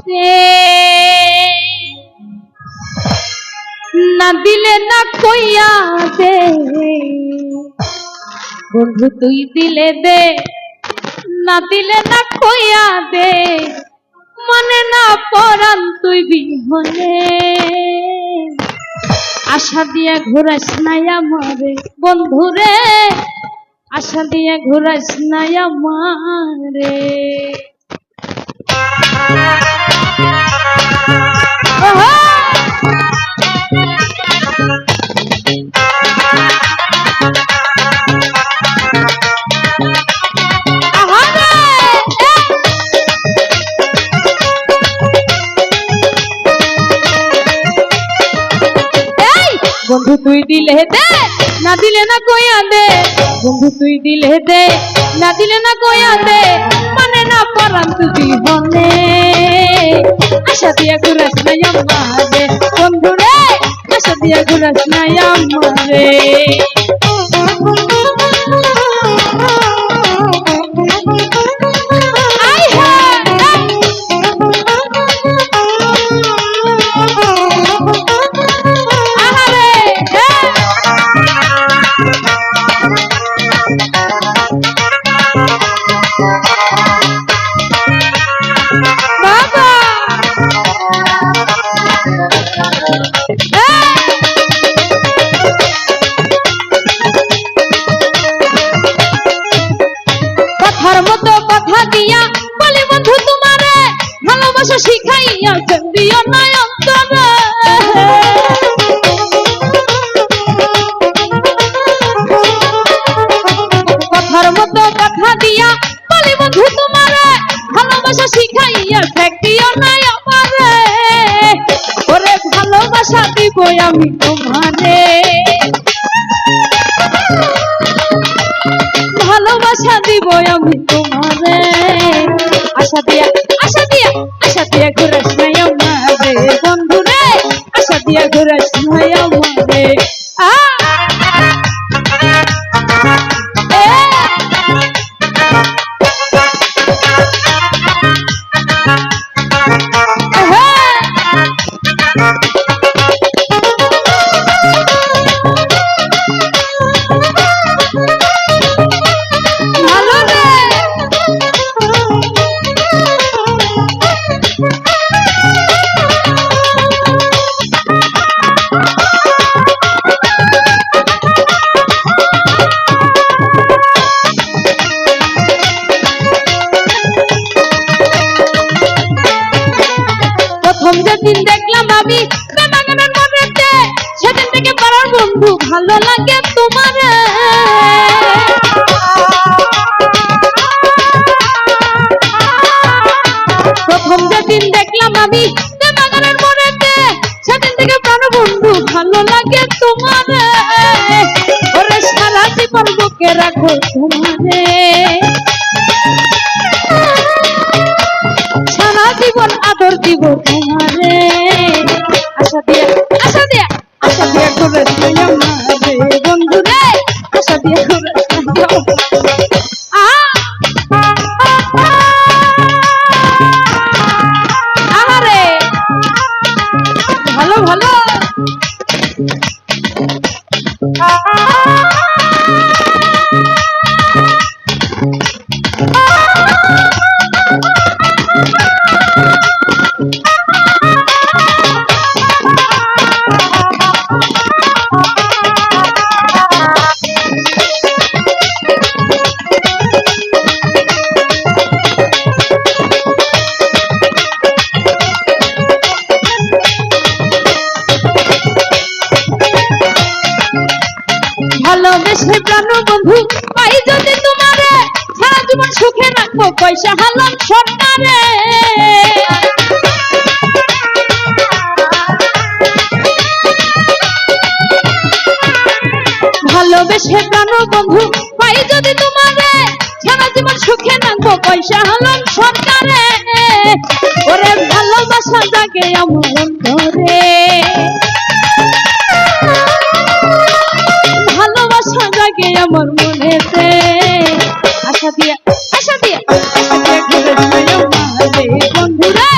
দে না দিলে না কইয়া দে বন্ধু তুই দিলে দে না দিলে না কইয়া দে মনে না পরান তুই বিহনে আশা দিয়া ঘুরাইস নাই আমারে বন্ধুরে আশা দিয়া ঘুরাইস নাই আমারে বন্ধু তুই দিলে দে না দিলে না কইয়া দে বন্ধু তুই দিলে দে না দিলে না কইয়া দে মানে না পরান তুই বিহনে আশা দিয়া ঘুরাস নাই আমারে বন্ধু রে আশা দিয়া ঘুরাস নাই আমারে কথা দিয়া বলি বন্ধু তোমারে ভালোবাসা শিখাইয়া দিও না অন্তরে কথার মতো কথা দিয়া বলি বন্ধু তোমারে ভালোবাসা শিখাইয়া দিও না আমারে ওরে ভালোবাসা দিব আমি তোমারে ভালোবাসা দিব আমি তোমারে আশা দিয়া ঘুরাস নাই আমারে বন্ধু রে আশা দিয়া ঘুরাস নাই আমারে যেদিন দেখলাম আমি বেমাগানের মনেতে সেদিন থেকে পাড়ার বন্ধু ভালো লাগে তোমারে প্রথম যেদিন দেখলাম আমি বেমাগানের মনেতে সেদিন থেকে পাড়ার বন্ধু ভালো লাগে তোমারে ওরে সারা জীবন বুকে রাখো তোমারে সারা জীবন আদর দিব তোমারে আশা দিয়া ঘুরাস নাই আমারে বন্ধু রে আশা দিয়া ঘুরাস নাই আহারে ভালো ভালো ভালোবেসে প্রাণ বন্ধু পাই যদি তোমারে সারা জীবন সুখে রাখবো পয়সা হালাম সরকারে ভালোবেসে প্রাণ বন্ধু পাই যদি তোমারে সারা জীবন সুখে রাখবো পয়সা হালাম সরকারে ওরে ভালোবাসা জাগে আমার অন্তরে ভালোবাসা জাগে আমার মনেতে আশা দিয়া ঘুরে বন্ধু রে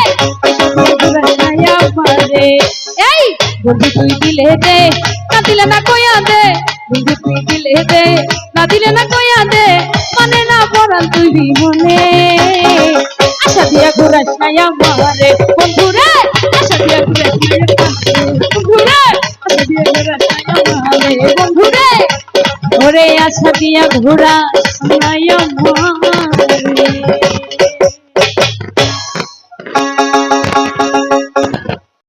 বন্ধু তুই দিলে দে না দিলে না কইয়া দে বন্ধু তুই দিলে দে না দিলে না কইয়া দে মানে না পরান তুই বিহনে আশা দিয়া ঘুরাস নাই আমারে বন্ধু রে আশা দিয়া ঘুরাস নাই বন্ধু রে আশা দিয়া ঘুরাস নাই আমারে বন্ধু রে ওরে আশা দিয়া ঘুরাস নাই আমারে